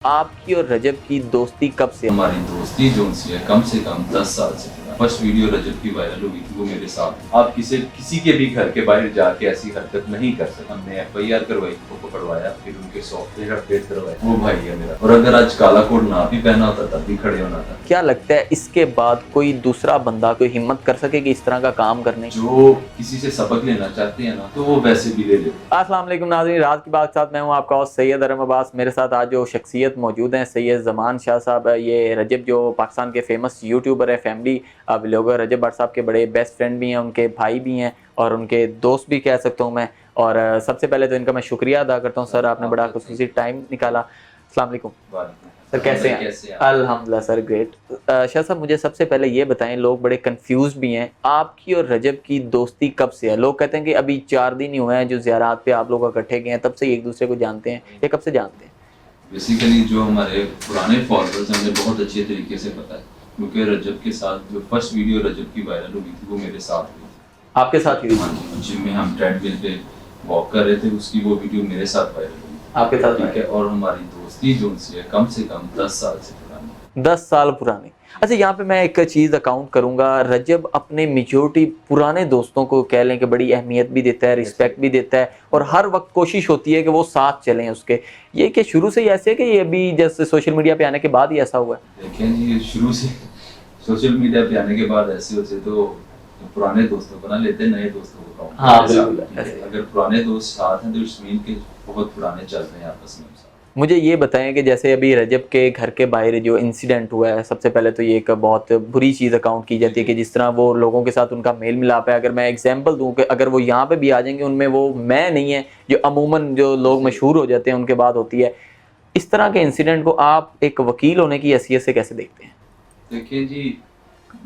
आपकी और रजब की दोस्ती कब से है? हमारी दोस्ती जो उनसे है कम से कम 10 साल से पुरानी। फर्स्ट वीडियो रजब की वायरल हुई थी वो मेरे साथ। आप किसी के भी घर के बाहर जाके ऐसी हरकत नहीं कर सकते। हमने FIR करवाई, वो पकड़वाया, फिर उनके सॉफ्टवेयर अपडेट करवाए। वो भाई है मेरा, और अगर आज काला कोट ना भी पहना होता तब भी खड़े होना था। क्या लगता है इसके बाद कोई दूसरा बंदा कोई हिम्मत कर सके कि इस तरह का काम करने की? जो किसी से सबक लेना चाहते हैं ना, तो वो वैसे भी ले लेते। अस्सलाम वालेकुम नाज़रीन, रात की बात के साथ मैं हूं आपका होस्ट सैयद अरम अब्बास। मेरे साथ आज जो शख्सियत मौजूद हैं सैयद ज़मान शाह साहब। ये रजब जो पाकिस्तान के फेमस यूट्यूबर है, फैमिली व्लॉगर, रजब भट्ट साहब के बड़े बेस्ट फ्रेंड भी हैं, उनके भाई भी हैं और उनके दोस्त भी कह सकता हूँ मैं। और सबसे पहले तो इनका मैं शुक्रिया अदा करता हूँ सर, आपने बड़ा खुसूसी टाइम निकाला। अस्सलाम वालेकुम सर, कैसे हैं? अल्हम्दुलिल्लाह सर, ग्रेट। शाह साहब, मुझे सबसे पहले ये बताएं, लोग बड़े कंफ्यूज भी हैं, आपकी और रजब की दोस्ती कब से है? लोग कहते हैं कि अभी 4 दिन ही हुए हैं जो ज़ियारत पे आप लोग इकट्ठे गए हैं, तब से ही एक दूसरे को जानते हैं, ये कब से जानते हैं? बेसिकली जो हमारे पुराने फॉलोअर्स हैं, हमें बहुत अच्छे तरीके से पता है, क्योंकि रजब के साथ जो फर्स्ट वीडियो रजब की वायरल हुई थी वो मेरे साथ हुई थी। आपके साथ ही? हाँ जी, जिम में हम ट्रेडमिल पे वॉक कर रहे थे, उसकी वो वीडियो मेरे साथ वायरल हुई। आपके साथ? ठीक है, और हमारी दोस्ती जो उनसे है कम से कम 10 साल से पुरानी। 10 साल पुरानी। अच्छा, यहाँ पे मैं एक चीज़ अकाउंट करूँगा, रजब अपने मेजॉरिटी पुराने दोस्तों को कह लें कि बड़ी अहमियत भी देता है, रिस्पेक्ट भी देता है और हर वक्त कोशिश होती है कि वो साथ चलें उसके। ये कि शुरू से ही ऐसे है कि ये अभी जैसे सोशल मीडिया पे आने के बाद ही ऐसा हुआ है? देखें जी, शुरू से सोशल मीडिया पे आने के बाद ऐसे होते तो पुराने दोस्तों को ना लेते, नए दोस्तों को काउंट हाँ, करते। बिल्कुल ऐसे। अगर पुराने दोस्त साथ हैं तो इट्स मीन के बहुत पुराने चल रहे हैं आपस में। मुझे ये बताएं कि जैसे अभी रजब के घर के बाहर जो इंसिडेंट हुआ है, सबसे पहले तो ये एक बहुत बुरी चीज़ अकाउंट की जाती है कि जिस तरह वो लोगों के साथ उनका मेल मिलाप है। अगर मैं एग्जांपल दूं कि अगर वो यहाँ पे भी आ जाएंगे, उनमें वो मैं नहीं है जो अमूमन जो लोग मशहूर हो जाते हैं उनके बाद होती है। इस तरह के इंसिडेंट को आप एक वकील होने की हैसियत से कैसे देखते हैं? देखिए जी,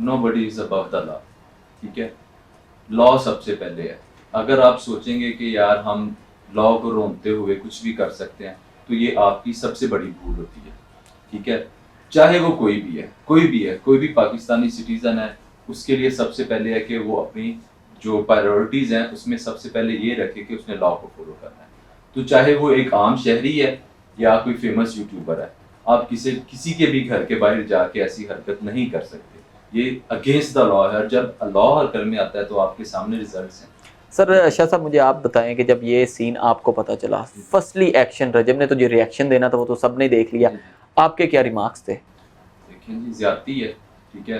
nobody is above the law. ठीक है, लॉ सबसे पहले है। अगर आप सोचेंगे कि यार हम लॉ को रोनते हुए कुछ भी कर सकते हैं, तो ये आपकी सबसे बड़ी भूल होती है। ठीक है, चाहे वो कोई भी है, कोई भी पाकिस्तानी सिटीजन है, उसके लिए सबसे पहले है कि वो अपनी जो प्रायोरिटीज हैं उसमें सबसे पहले ये रखे कि उसने लॉ को फॉलो करना है। तो चाहे वो एक आम शहरी है या कोई फेमस यूट्यूबर है, आप किसी के भी घर के बाहर जाके ऐसी हरकत नहीं कर सकते। ये अगेंस्ट द लॉ है, और जब लॉ हरकत में आता है तो आपके सामने रिजल्ट्स हैं। सर शाह साहब, मुझे आप बताएं कि जब ये सीन आपको पता चला, फर्स्टली एक्शन, रजब ने तो जो रिएक्शन देना था वो तो सबने देख लिया, आपके क्या रिमार्क्स थे? देखिए जी, ज्यादती है। ठीक है,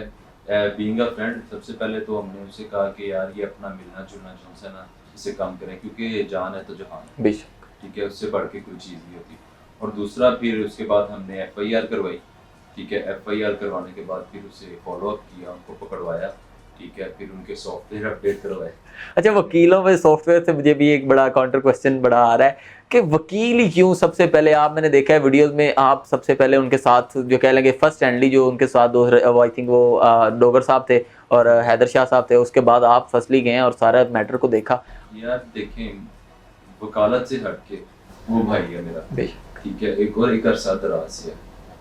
बीइंग अ फ्रेंड सबसे पहले तो हमने उसे कहा कि यार ये अपना मिलना जुलना जो है ना, इसे कम करें, क्योंकि ये जान है तो जहान है। बेशक। ठीक है, उससे बढ़ के कोई चीज़ नहीं होती। और दूसरा, फिर उसके बाद हमने FIR करवाई। ठीक है, FIR करवाने के बाद फिर उसे फॉलो अप किया, उनको पकड़वाया। ठीक है, फिर उनके सॉफ्टवेयर अपडेट करवाए। अच्छा, वकीलों में सॉफ्टवेयर से मुझे भी एक बड़ा काउंटर क्वेश्चन बड़ा आ रहा है कि वकील ही क्यों सबसे पहले? आप, मैंने देखा है वीडियोस में, आप सबसे पहले उनके साथ जो कह लेंगे फर्स्ट हैंडली जो उनके साथ दो, आई थिंक वो डोगर साहब थे और हैदर शाह साहब थे, उसके बाद आप फर्स्टली गए और सारा मैटर को देखा। यार देखें, वकालत से हट के वो भाई है मेरा। बेशक। ठीक है, एक अरसा दराज से है,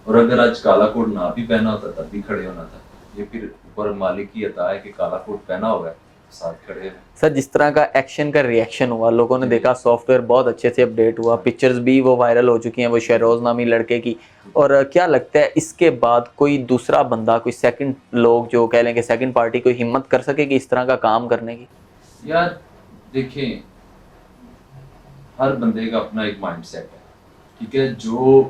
और अगर आज काला कोट ना भी पहना होता तब भी खड़े होना था। ये फिर ऊपर मालिक की अता है कि काला कोट पहना हुआ है, साथ खड़े हैं। सर, जिस तरह का एक्शन का रिएक्शन हुआ, लोगों ने देखा, सॉफ्टवेयर बहुत अच्छे से अपडेट हुआ, पिक्चर्स भी वो वायरल हो चुकी हैं वो शहरोज नामी लड़के की। और क्या लगता है इसके बाद कोई दूसरा बंदा, कोई सेकंड लोग जो कह लेंगे सेकंड पार्टी, कोई हिम्मत कर सके कि इस तरह का काम करने की? यार देखें, हर बंदे का अपना एक माइंडसेट है। ठीक है, जो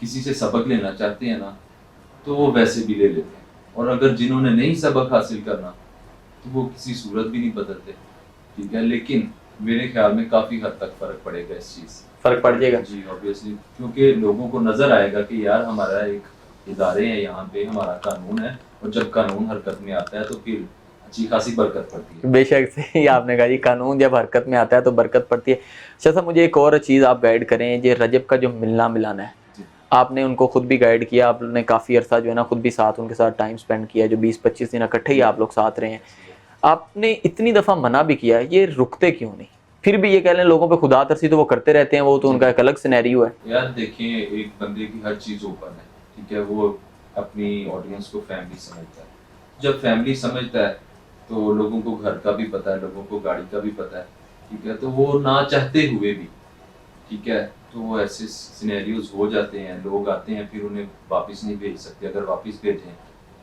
किसी से सबक लेना चाहते हैं ना, तो वो वैसे भी ले लेते हैं, और अगर जिन्होंने नहीं सबक हासिल करना तो वो किसी सूरत भी नहीं बदलते। ठीक है, लेकिन मेरे ख्याल में काफ़ी हद तक फ़र्क पड़ेगा इस चीज़ से। फर्क पड़ जाएगा जी ऑब्वियसली, क्योंकि लोगों को नज़र आएगा कि यार हमारा एक इदारे हैं यहाँ पे, हमारा कानून है, और जब कानून हरकत में आता है तो फिर अच्छी खासी बरकत पड़ती है। बेशक से ही आपने कहा जी, कानून जब हरकत में आता है तो बरकत पड़ती है। अच्छा सर, मुझे एक और चीज़ आप गाइड करें, ये रजब का जो मिलना मिलाना है, आपने उनको खुद भी गाइड किया, आपने काफ़ी अरसा जो है ना खुद भी साथ उनके साथ टाइम स्पेंड किया, जो 20-25 दिन इकट्ठे ही आप लोग साथ रहे हैं, आपने इतनी दफ़ा मना भी किया, ये रुकते क्यों नहीं? फिर भी ये कह लें लोगों पे खुदा तरसी तो वो करते रहते हैं, वो तो उनका एक अलग सिनेरियो है। यार देखिए, एक बंदे की हर चीज़ ओपन है। ठीक है, वो अपनी ऑडियंस को फैमिली समझता है। जब फैमिली समझता है तो लोगों को घर का भी पता है, लोगों को गाड़ी का भी पता है। ठीक है, तो वो ना चाहते हुए भी, ठीक है, तो वो ऐसे सिनेरियोज हो जाते हैं, लोग आते हैं फिर उन्हें वापस नहीं भेज सकते, अगर वापस भेजें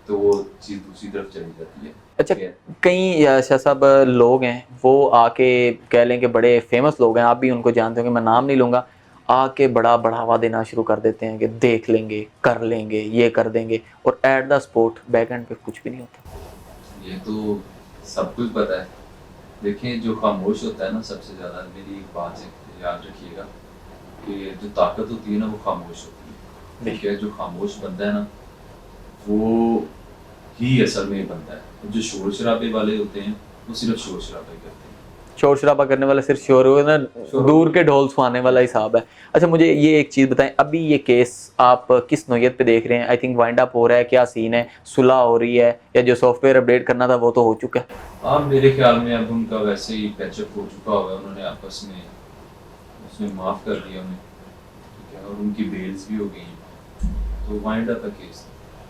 तो वो चीज़ दूसरी तरफ चली जाती है। अच्छा, ठीक है। कई शाह साहब लोग हैं वो आके कह लें कि बड़े फेमस लोग हैं, आप भी उनको जानते होंगे, मैं नाम नहीं लूँगा, आके बड़ा बढ़ावा देना शुरू कर देते हैं कि देख लेंगे, कर लेंगे, ये कर देंगे, और at the spot back and पे कुछ भी नहीं होता। ये तो सब कुछ पता है। देखिए जो खामोश होता है ना, सबसे ज़्यादा, मेरी एक बात है याद रखिएगा कि जो ताकत होती है ना वो खामोश होती है। ठीक है, जो खामोश बनता है ना वो ही असल में बनता है, और जो शोर शराबे वाले होते हैं वो सिर्फ शोर शराबे करते हैं। शोर शराबा करने वाला सिर्फ शोर हो ना, दूर के ढोल सुहाने वाला हिसाब है। अच्छा, मुझे ये एक चीज़ बताएं, अभी ये केस आप किस नौयत पे देख रहे हैं? आई थिंक वाइंड अप हो रहा है, क्या सीन है, सुलह हो रही है, या जो सॉफ्टवेयर अपडेट करना था वो तो हो चुका है? हाँ, मेरे ख्याल में अब उनका वैसे ही पैचअप हो चुका होगा, उन्होंने आपस में उसमें माफ़ कर दिया उन्हें। ठीक है, और उनकी बेल्स भी हो गई हैं, तो वाइंड अप है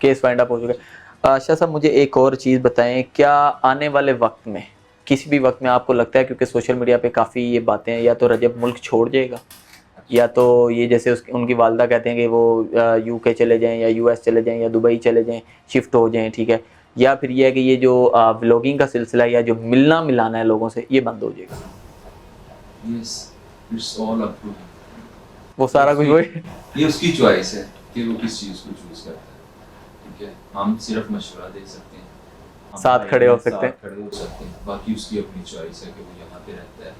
केस वाइंड अप हो चुका है। शाह साहब, मुझे एक और चीज़ बताएं, क्या आने वाले वक्त में, किसी भी वक्त में आपको लगता है, क्योंकि सोशल मीडिया पे काफ़ी ये बातें हैं, या तो रजब मुल्क छोड़ जाएगा, या तो ये जैसे उनकी वालदा कहते हैं कि वो यूके चले जाएं, या यूएस चले जाएं, या दुबई चले जाएं, शिफ्ट हो जाएं, ठीक है, या फिर ये है कि ये जो व्लॉगिंग का सिलसिला या जो मिलना मिलाना है लोगों से, ये बंद हो जाएगा? Yes, it's all up to वो सारा कुछ वही। ये उसकी चॉइस है कि वो किस चीज़ को चूज़ करता है। ठीक है, हम सिर्फ मशवरा दे सकते हैं, हम साथ खड़े हो सकते हैं। साथ खड़े हो सकते हैं, बाकी उसकी अपनी चॉइस है कि वो यहाँ पे रहता है,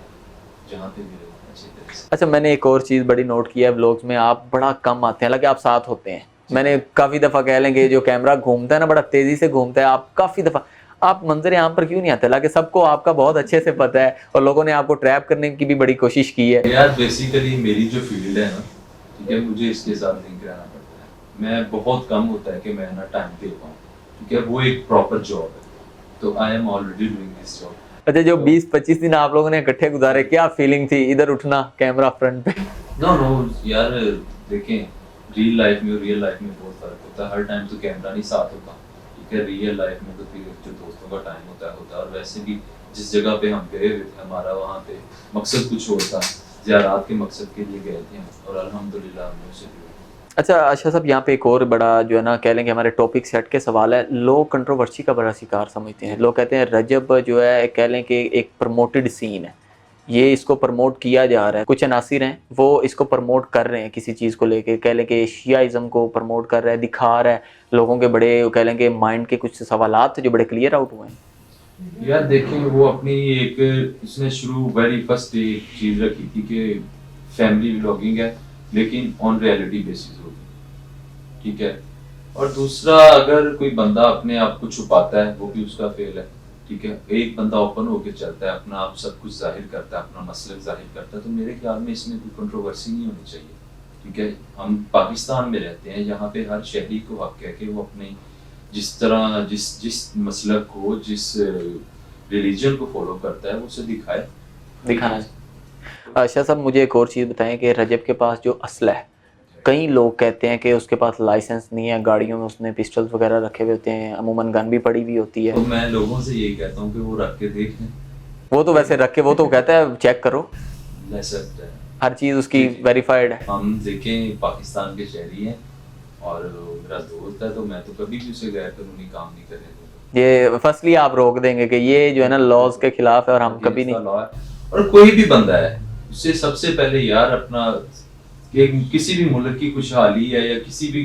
जहाँ पे भी रहता है, अच्छी तरह से। अच्छा, मैंने एक और चीज़ बड़ी नोट किया है, व्लॉग्स में आप बड़ा कम आते हैं, हालांकि आप साथ होते हैं। मैंने काफ़ी दफ़ा कह लेंगे जो कैमरा घूमता है ना, बड़ा तेज़ी से घूमता है, आप काफ़ी दफ़ा आप मंजर आम पर क्यों नहीं आते? हालांकि सबको आपका बहुत अच्छे से पता है, और लोगों ने आपको ट्रैप करने की भी बड़ी कोशिश की है। यार बेसिकली मेरी जो फील्ड है ना, ठीक है, मुझे इसके साथ लिंक रहना पड़ता है। मैं बहुत कम होता है कि मैं ना टाइम दे पाऊँ, ठीक है, वो एक प्रॉपर जॉब है, तो I am already doing this job. अच्छा, जो 20-25 दिन आप लोगों ने इकट्ठे गुजारे, क्या फीलिंग थी इधर उठना कैमरा फ्रंट पे? नो नो यार, देखें, रियल लाइफ में और रियल लाइफ में बहुत फर्क होता है। हर टाइम तो कैमरा नहीं साथ होता, ठीक है, रियल लाइफ में तो फिर जो दोस्तों का टाइम होता है। और वैसे भी जिस जगह पे हम गए हुए थे, हमारा वहाँ पे मकसद कुछ और था, ज़ियारत के मकसद के लिए गए थे हम, और अल्हम्दुलिल्लाह हमने उसे पूरा। अच्छा अच्छा साहब, यहाँ पे एक और बड़ा जो है ना, कह लेंगे हमारे टॉपिक सेट के सवाल है, लोग कंट्रोवर्सी का बड़ा शिकार समझते हैं। लोग कहते हैं रजब जो है, कह लें कि एक प्रमोटेड सीन है, ये इसको प्रमोट किया जा रहा है, कुछ अनासिर हैं वो इसको प्रमोट कर रहे हैं किसी चीज़ को लेके, कह लें कि शियाइज़म को प्रमोट कर रहा है, दिखा रहा है लोगों के, बड़े कह लें कि माइंड के कुछ सवालात थे जो बड़े क्लियर आउट हुए हैं। यार देखिए, वो अपनी एक उसने शुरू वेरी फर्स्ट एक चीज़ रखी थी कि फैमिली व्लॉगिंग है, लेकिन ऑन रियलिटी बेसिस होगी। ठीक है, और दूसरा, अगर कोई बंदा अपने आप को छुपाता है वो भी उसका फेल है। ठीक है, एक बंदा ओपन होकर चलता है, अपना आप सब कुछ जाहिर करता है, अपना मसलक जाहिर करता है, तो मेरे ख्याल में इसमें कोई कंट्रोवर्सी नहीं होनी चाहिए। ठीक है, हम पाकिस्तान में रहते हैं, यहाँ पे हर शहरी को हक है कि वो अपने जिस तरह जिस मसलक को, जिस रिलीजन को फॉलो करता है वो उसे दिखाना चाहिए। अच्छा साहब, मुझे एक और चीज़ बताएं कि रजब के पास जो असला है, कई लोग कहते हैं कि उसके पास लाइसेंस नहीं है, गाड़ियों में उसने पिस्टल्स वगैरह रखे हुए होते हैं, अमूमन गन भी पड़ी हुई होती है। तो मैं लोगों से यही कहता हूँ कि वो रख के देखें। वो तो वैसे रख के, वो तो कहता है चेक करो, हर चीज़ उसकी वेरीफाइड है। हम देखें, पाकिस्तान के शहरी हैं और मेरा दोस्त है, तो मैं तो कभी भी उसे गैर कानूनी काम नहीं करने दूंगा। ये फर्स्टली आप रोक देंगे कि ये जो है ना लॉज के खिलाफ है, और हम कभी नहीं। और कोई भी बंदा है, उससे सबसे पहले यार अपना किसी भी मुल्क की खुशहाली है या किसी भी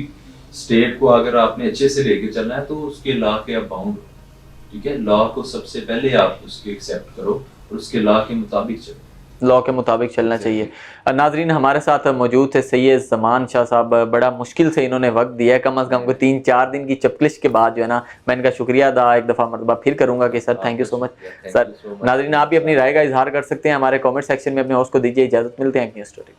स्टेट को अगर आपने अच्छे से लेके चलना है तो उसके लॉ के आप बाउंड हो। ठीक है, लॉ को सबसे पहले आप उसके एक्सेप्ट करो और उसके लॉ के मुताबिक चलो, लॉ के मुताबिक चलना चाहिए। नाजरीन, हमारे साथ मौजूद थे सैयद ज़मान शाह साहब, बड़ा मुश्किल से इन्होंने वक्त दिया है, कम अज़ कम 3-4 दिन की चपलिश के बाद जो है ना, मैं इनका शुक्रिया अदा एक दफ़ा मरतबा फिर करूँगा कि sir thank you so much sir. नाजरीन, आप भी अपनी राय का इजहार कर सकते हैं हमारे कॉमेंट सेक्शन में, अपने होस्ट को दीजिए इजाज़त, मिलते हैं एक न्यू स्टोरी में।